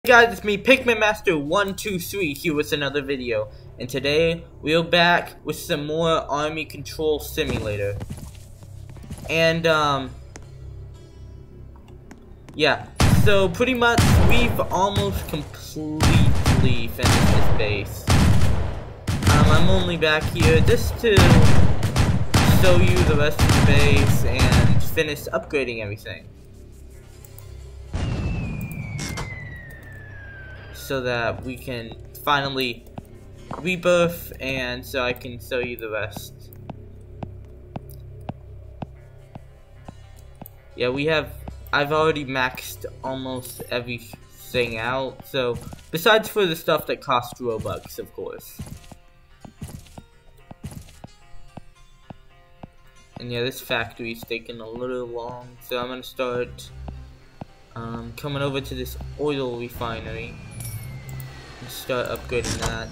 Hey guys, it's me, Pikmin Master 123 here with another video, and today we're back with some more Army Control Simulator. And yeah, so pretty much we've almost completely finished this base. I'm only back here just to show you the rest of the base and finish upgrading everything, so that we can finally rebirth, and so I can show you the rest. Yeah, I've already maxed almost everything out, so besides for the stuff that costs Robux, of course. And yeah, this factory's taking a little long, so I'm gonna start coming over to this oil refinery and start upgrading that.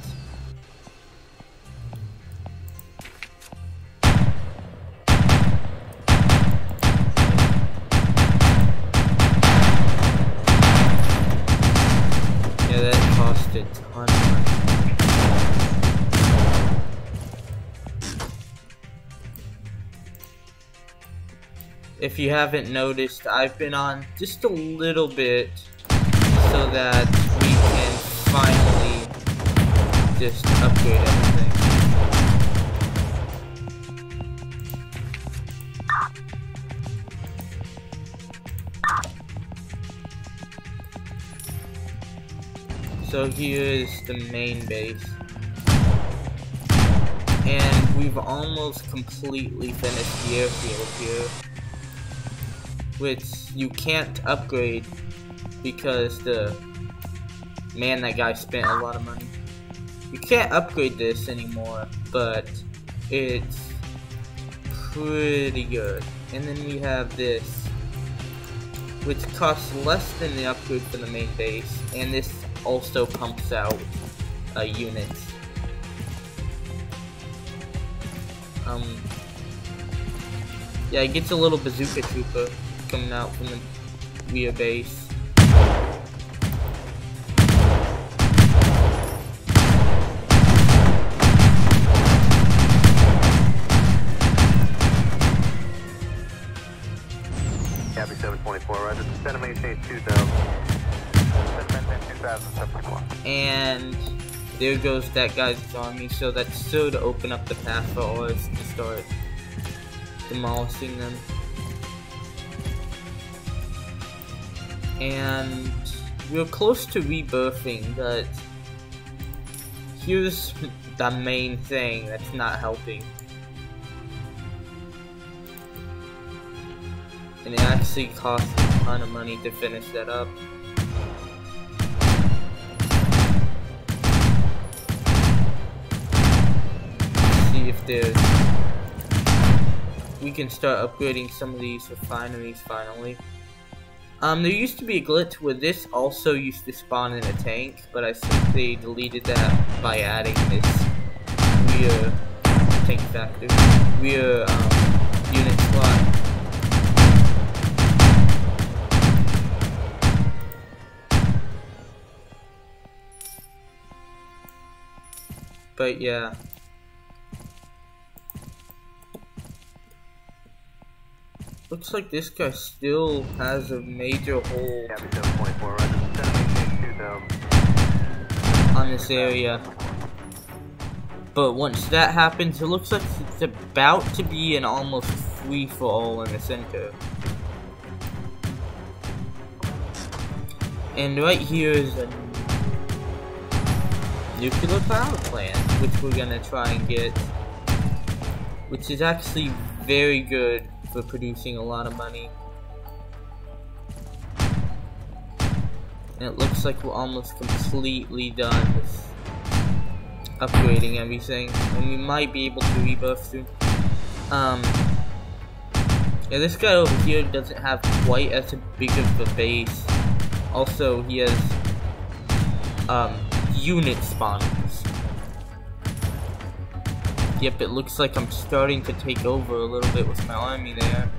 Yeah, that cost a ton of money. If you haven't noticed, I've been on just a little bit so that we can finally just upgrade everything. So here is the main base, and we've almost completely finished the airfield here, which you can't upgrade because that guy spent a lot of money. You can't upgrade this anymore, but it's pretty good. And then we have this, which costs less than the upgrade for the main base, and this also pumps out units. Yeah, it gets a little bazooka trooper coming out from the rear base. Copy 724, Roger. Send maintain 2000. And there goes that guy's army, so that should open up the path for ours to start demolishing them. And we're close to rebirthing, but here's the main thing that's not helping. And it actually costs a ton of money to finish that up. Let's see if we can start upgrading some of these refineries finally. There used to be a glitch where this also used to spawn in a tank, but I think they deleted that by adding this rear tank factory, rear unit slot. But yeah. Looks like this guy still has a major hold on this area. But once that happens, it looks like it's about to be an almost free-for-all in the center. And right here is a nuclear power plant, which we're gonna try and get, which is actually very good for producing a lot of money. And it looks like we're almost completely done with upgrading everything, and we might be able to rebirth soon. Yeah, this guy over here doesn't have quite as big of a base. Also, he has unit spawners. Yep, it looks like I'm starting to take over a little bit with my army there.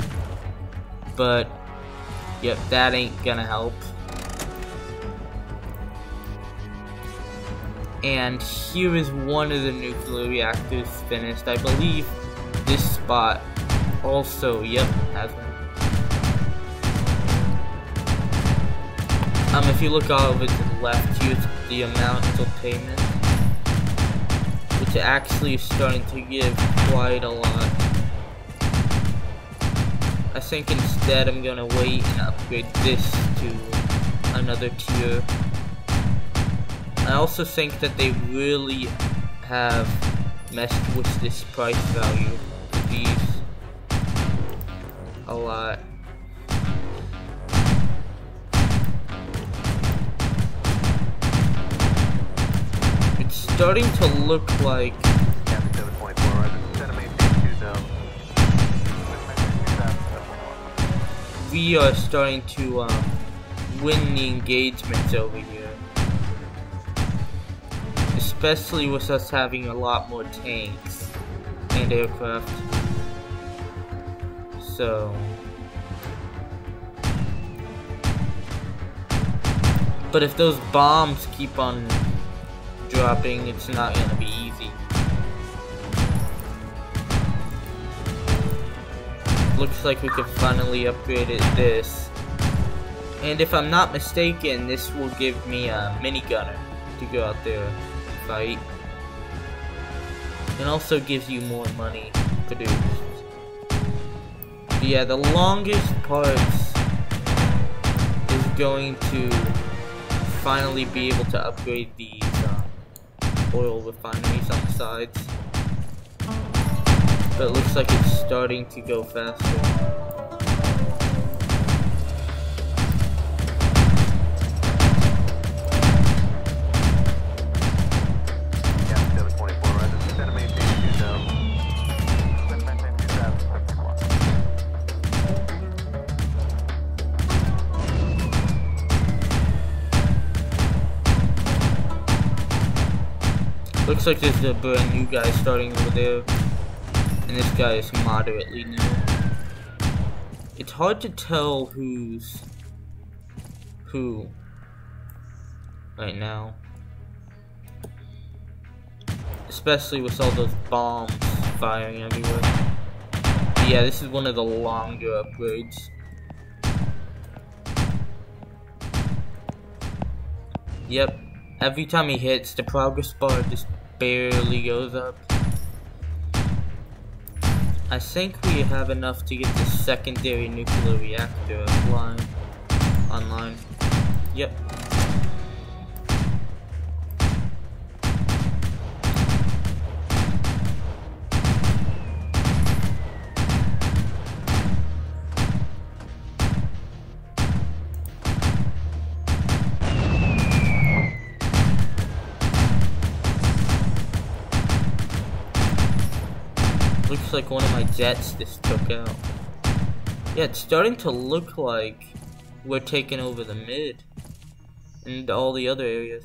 But Yep, that ain't gonna help. And here is one of the nuclear reactors finished. I believe this spot also, yep, has one. If you look all over to the left, here's the amount of payment, which actually is starting to give quite a lot. I think instead I'm gonna wait and upgrade this to another tier. I also think that they really have messed with this price value of these a lot. It's starting to look like we are starting to win the engagements over here, especially with us having a lot more tanks and aircraft. So, but if those bombs keep on dropping, it's not gonna be easy. Looks like we can finally upgrade this. And if I'm not mistaken, this will give me a minigunner to go out there and fight. And also gives you more money produced. But yeah, the longest parts is going to finally be able to upgrade these oil refineries on the sides. But it looks like it's starting to go faster. Looks like there's a brand new guy starting over there. And this guy is moderately new. It's hard to tell who's who right now, especially with all those bombs firing everywhere. But yeah, this is one of the longer upgrades. Yep, every time he hits, the progress bar just barely goes up. I think we have enough to get the secondary nuclear reactor online. Yep. Looks like one of my jets just took out. Yeah, it's starting to look like we're taking over the mid and all the other areas.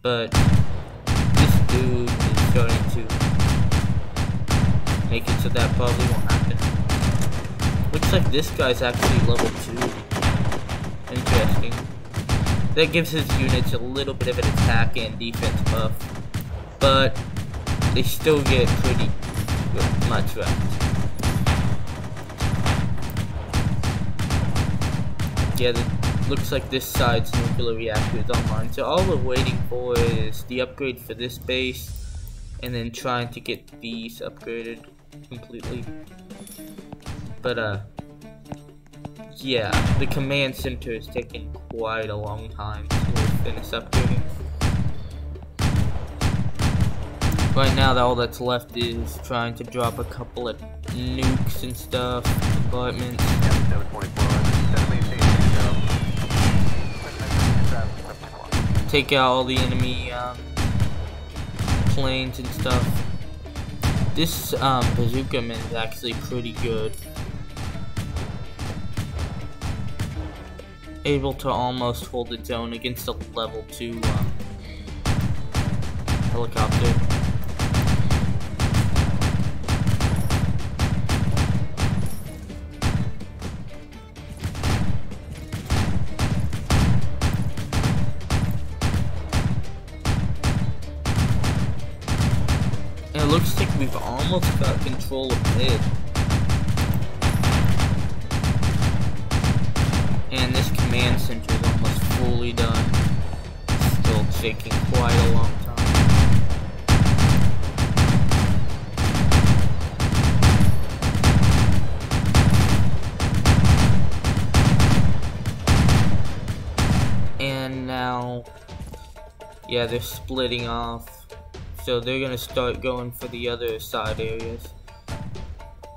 But this dude is starting to make it so that probably won't happen. Looks like this guy's actually level 2. Interesting. That gives his units a little bit of an attack and defense buff. But they still get pretty much wrecked. Yeah, looks like this side's nuclear reactor is online. So all we're waiting for is the upgrade for this base, and then trying to get these upgraded completely. But yeah, the command center is taking quite a long time to finish upgrading. Right now, all that's left is trying to drop a couple of nukes and stuff, compartments. Take out all the enemy planes and stuff. This bazooka man is actually pretty good. Able to almost hold its own against a level 2 helicopter. looks like we've almost got control of mid. And this command center is almost fully done. Still taking quite a long time. And now, yeah, they're splitting off. So they're gonna start going for the other side areas.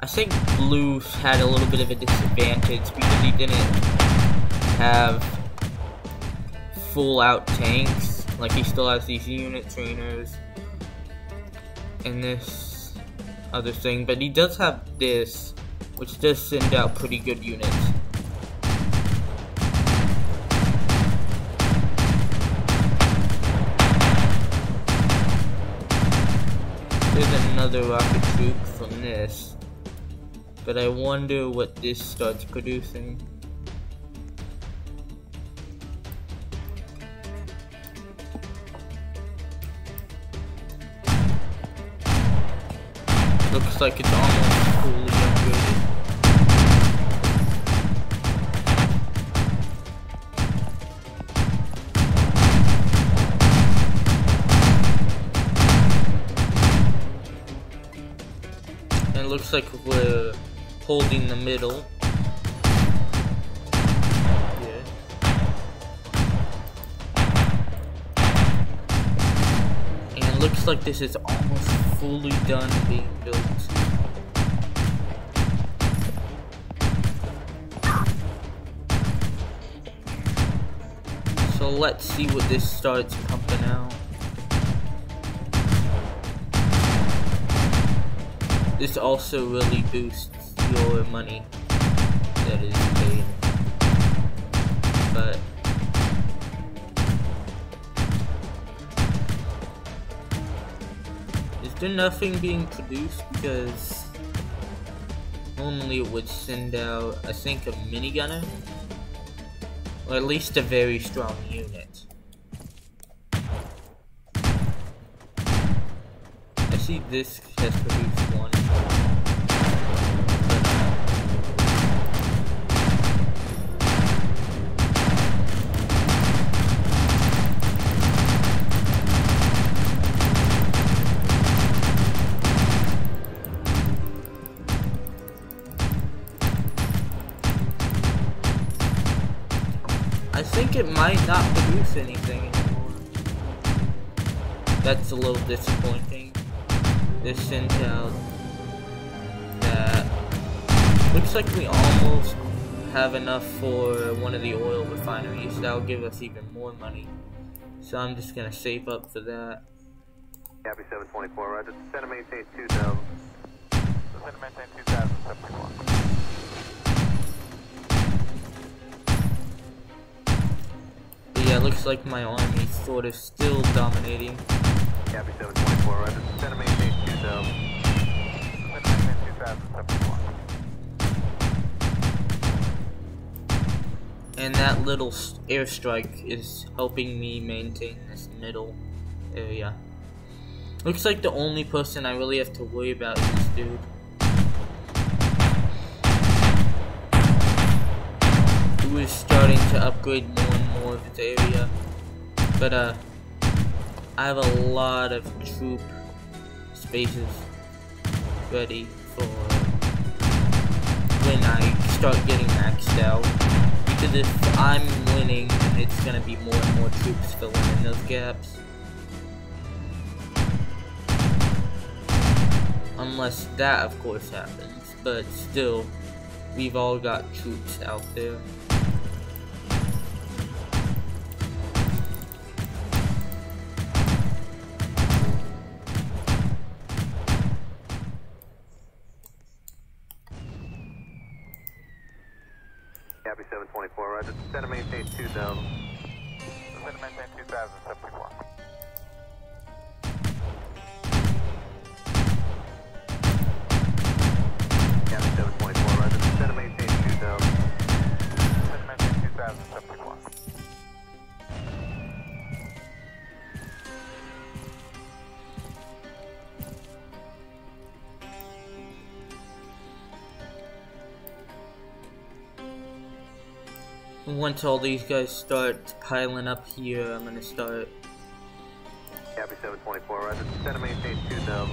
I think blue had a little bit of a disadvantage because he didn't have full out tanks. Like, he still has these unit trainers and this other thing, but he does have this, which does send out pretty good units. There's another rocket troop from this, but I wonder what this starts producing. Looks like it's almost fully upgraded. And it looks like we're holding the middle. Yeah. And it looks like this is almost fully done being built. So let's see what this starts pumping out. This also really boosts your money that is paid. But is there nothing being produced? Because normally it would send out, I think, a minigunner, or at least a very strong unit. I see this has produced one. I think it might not produce anything anymore. That's a little disappointing. This sent out that. Looks like we almost have enough for one of the oil refineries. That'll give us even more money. So I'm just gonna save up for that. Copy 724, roger. Send and maintain 2000. Send and maintain 2000, 724. Yeah, it looks like my army's sort of still dominating. Copy 724, roger. Send and maintain 2000. Send and maintain 2000, 724. And that little airstrike is helping me maintain this middle area. Looks like the only person I really have to worry about is this dude. Who is starting to upgrade more and more of its area. But I have a lot of troop spaces ready for when I start getting maxed out. Because if I'm winning, then it's gonna be more and more troops filling in those gaps. Unless that, of course, happens. But still, we've all got troops out there. Copy 724, roger. Send and maintain 2000. Send and maintain 2000, 724. Copy 724, roger. Send and maintain 2000. Send and maintain 2000, 724. Once all these guys start piling up here, I'm gonna start. Copy 724, roger. Descend and maintain 2000.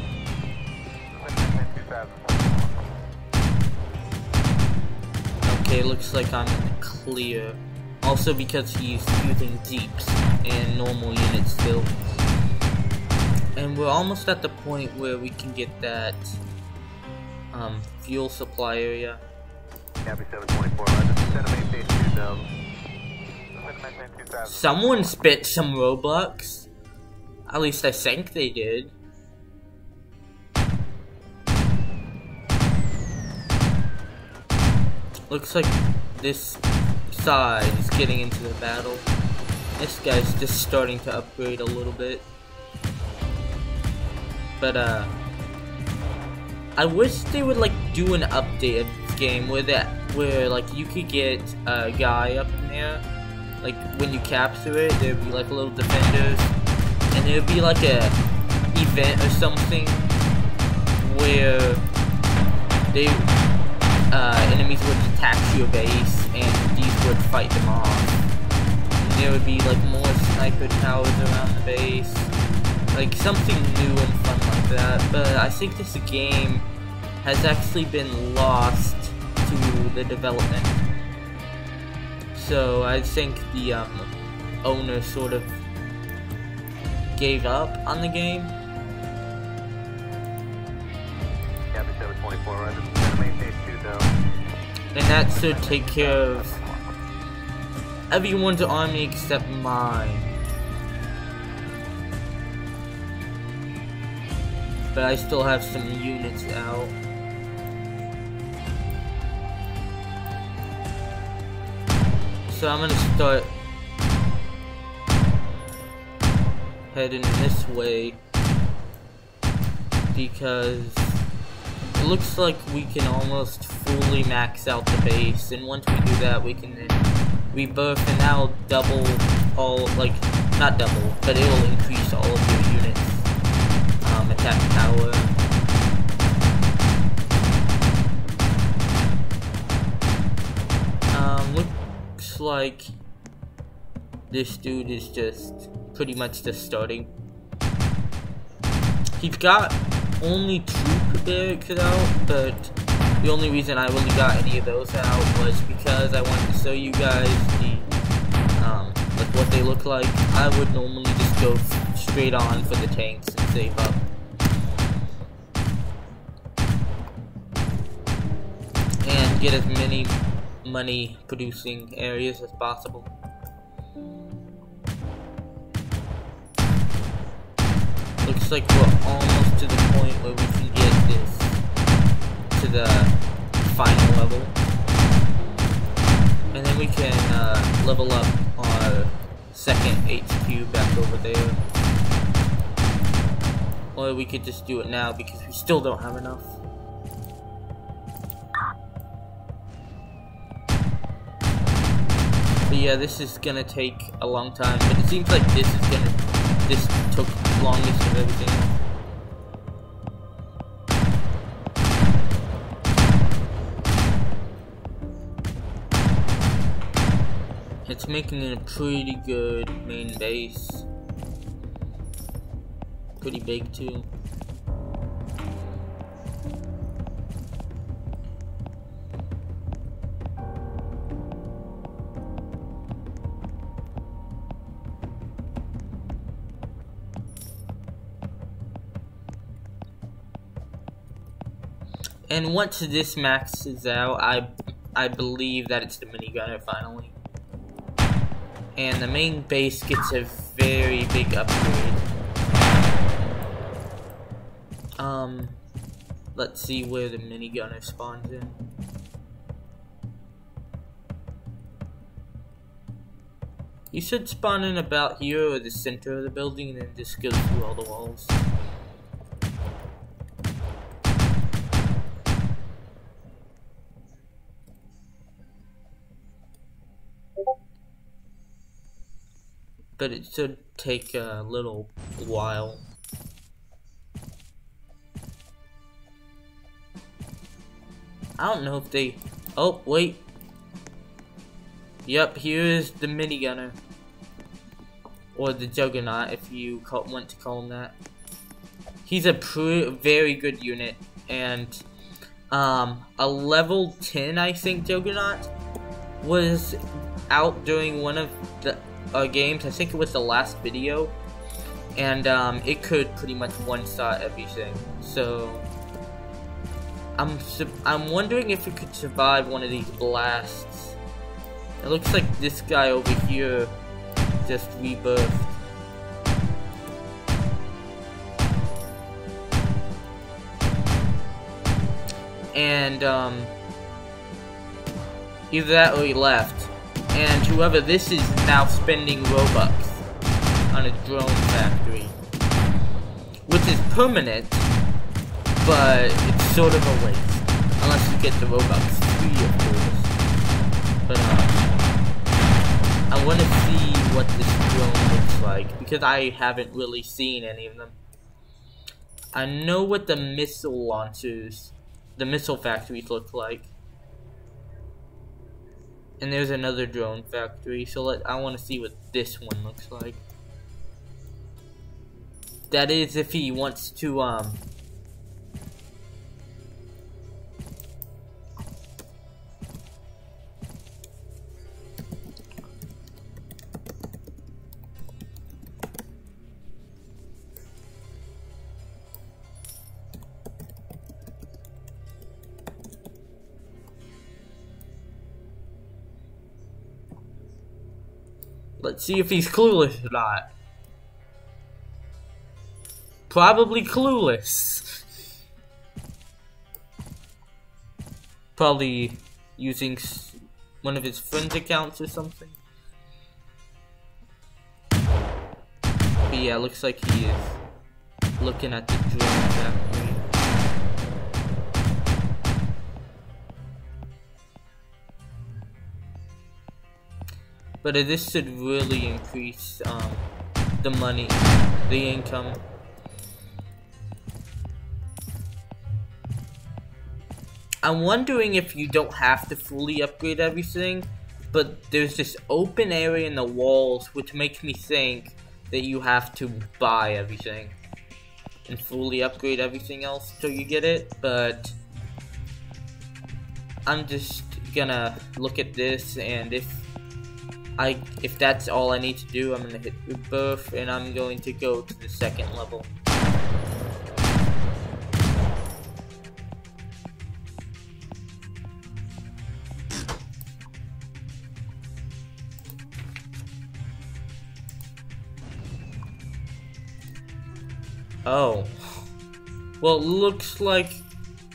Okay, looks like I'm in the clear. Also because he's using jeeps and normal units still. And we're almost at the point where we can get that fuel supply area. Copy 724, roger. Descend and maintain 2000. Someone spit some Roblox. At least I think they did. Looks like this side is getting into the battle. This guy's just starting to upgrade a little bit. But I wish they would like do an update of this game where like you could get a guy up in there. Like when you capture it, there'd be like little defenders, and there'd be like a event or something where they enemies would attack your base and these would fight them off. And there would be like more sniper towers around the base, like something new and fun like that. But I think this game has actually been lost to the development. So I think the owner sort of gave up on the game. Copy 724, roger. Descend and maintain 2000. And that should take care of everyone's army except mine. But I still have some units out. So I'm gonna start heading this way because it looks like we can almost fully max out the base, and once we do that we can then rebirth, and that'll double all, like, not double, but it will increase all of your units attack power. Looks like this dude is just pretty much just starting. He's got only 2 barracks out, but the only reason I really got any of those out was because I wanted to show you guys the like what they look like. I would normally just go straight on for the tanks and save up. And get as many money producing areas as possible. Looks like we're almost to the point where we can get this to the final level. And then we can level up our second HQ back over there. Or we could just do it now because we still don't have enough. But yeah, this is gonna take a long time, but it seems like this took longest of everything. It's making it a pretty good main base. Pretty big too. And once this maxes out, I believe that it's the minigunner finally. And the main base gets a very big upgrade. Let's see where the minigunner spawns in. You should spawn in about here or the center of the building and then just go through all the walls. But it should take a little while. I don't know if they... Oh, wait. Yep, here's the minigunner. Or the Juggernaut, if you want to call him that. He's a very good unit. And a level 10, I think, Juggernaut was out during one of the games. I think it was the last video. And it could pretty much one-shot everything. So I'm wondering if it could survive one of these blasts. It looks like this guy over here just rebirthed. And either that or he left. And whoever this is now spending Robux on a drone factory, which is permanent, but it's sort of a waste unless you get the Robux free, of course. But I want to see what this drone looks like because I haven't really seen any of them. I know what the missile launchers, the missile factories look like. And there's another drone factory, so I want to see what this one looks like. That is if he wants to let's see if he's clueless or not. Probably clueless. Probably using one of his friend's accounts or something. But yeah, looks like he is looking at the drone factory. But this should really increase the money, the income. I'm wondering if you don't have to fully upgrade everything, but there's this open area in the walls which makes me think that you have to buy everything and fully upgrade everything else till you get it. But I'm just gonna look at this, and if that's all I need to do, I'm gonna hit rebirth and I'm going to go to the second level. Oh. Well, it looks like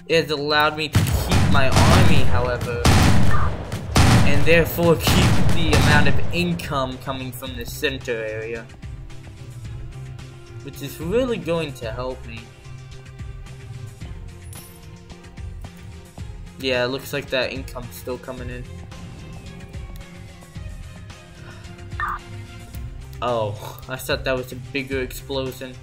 it has allowed me to keep my army, however, and therefore keep the amount of income coming from the center area, which is really going to help me. Yeah, it looks like that income's still coming in. Oh, I thought that was a bigger explosion.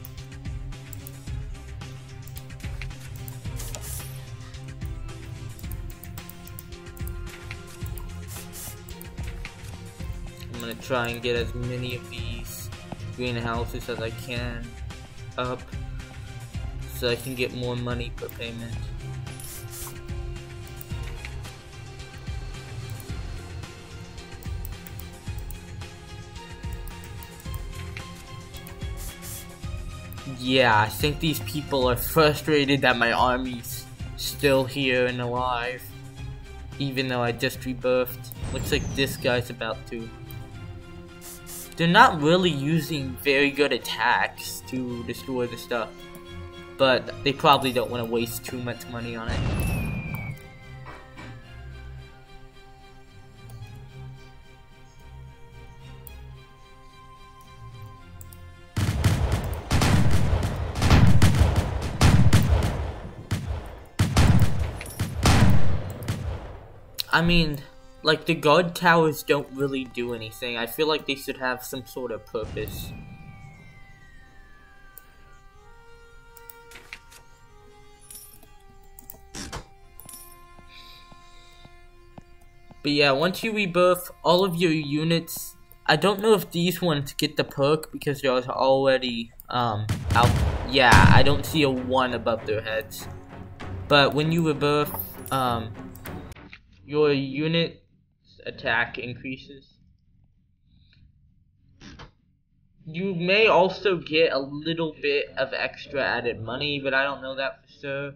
I'm gonna try and get as many of these greenhouses as I can up so I can get more money per payment. Yeah, I think these people are frustrated that my army's still here and alive, even though I just rebirthed. Looks like this guy's about to. They're not really using very good attacks to destroy the stuff, but they probably don't want to waste too much money on it. I mean, like, the guard towers don't really do anything. I feel like they should have some sort of purpose. But But yeah, once you rebirth all of your units, I don't know if these ones get the perk because they're already out. Yeah, I don't see a 1 above their heads. But when you rebirth, your unit's attack increases. You may also get a little bit of extra added money, but I don't know that for sure.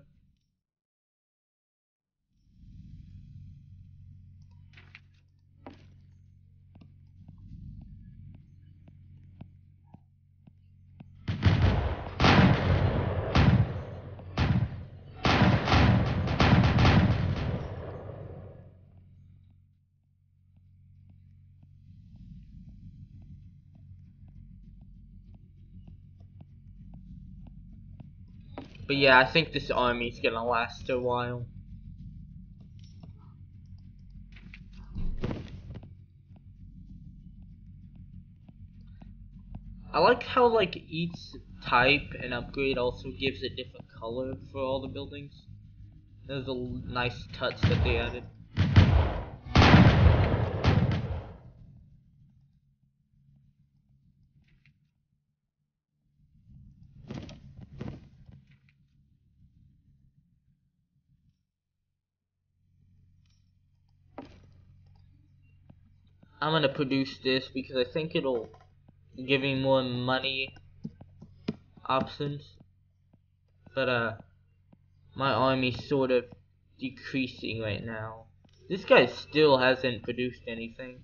But yeah, I think this army's gonna last a while. I like how like each type and upgrade also gives a different color for all the buildings. There's a nice touch that they added. I'm gonna produce this because I think it'll give me more money options. But my army's sort of decreasing right now. This guy still hasn't produced anything.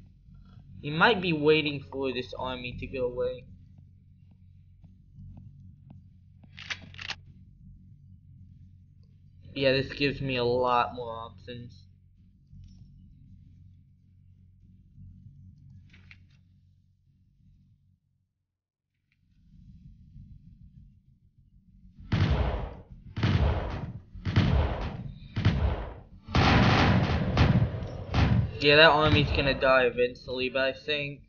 He might be waiting for this army to go away. Yeah, this gives me a lot more options. Yeah, that army's gonna die eventually, but I think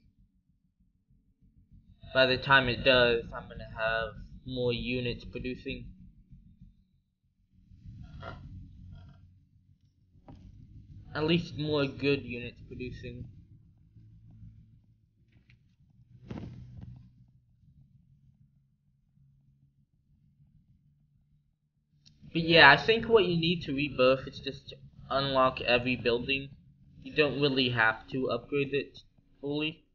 by the time it does, I'm gonna have more units producing. At least more good units producing. But yeah, I think what you need to rebirth is just unlock every building. You don't really have to upgrade it fully.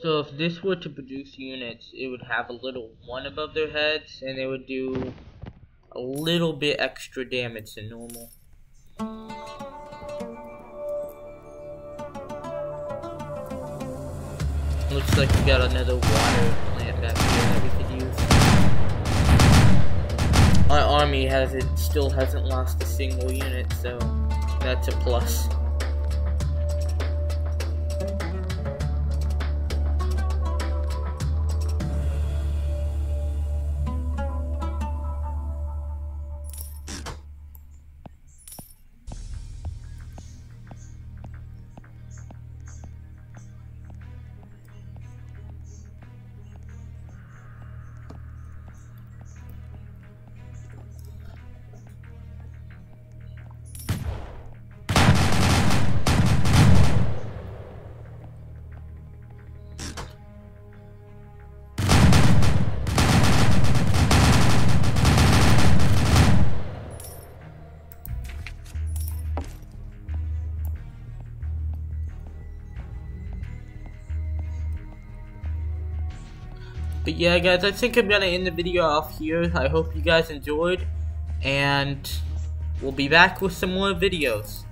So if this were to produce units, it would have a little 1 above their heads, and they would do a little bit extra damage than normal. Looks like we got another water plant back here that we could use. My army still hasn't lost a single unit, so that's a plus. But yeah, guys, I think I'm gonna end the video off here. I hope you guys enjoyed, and we'll be back with some more videos.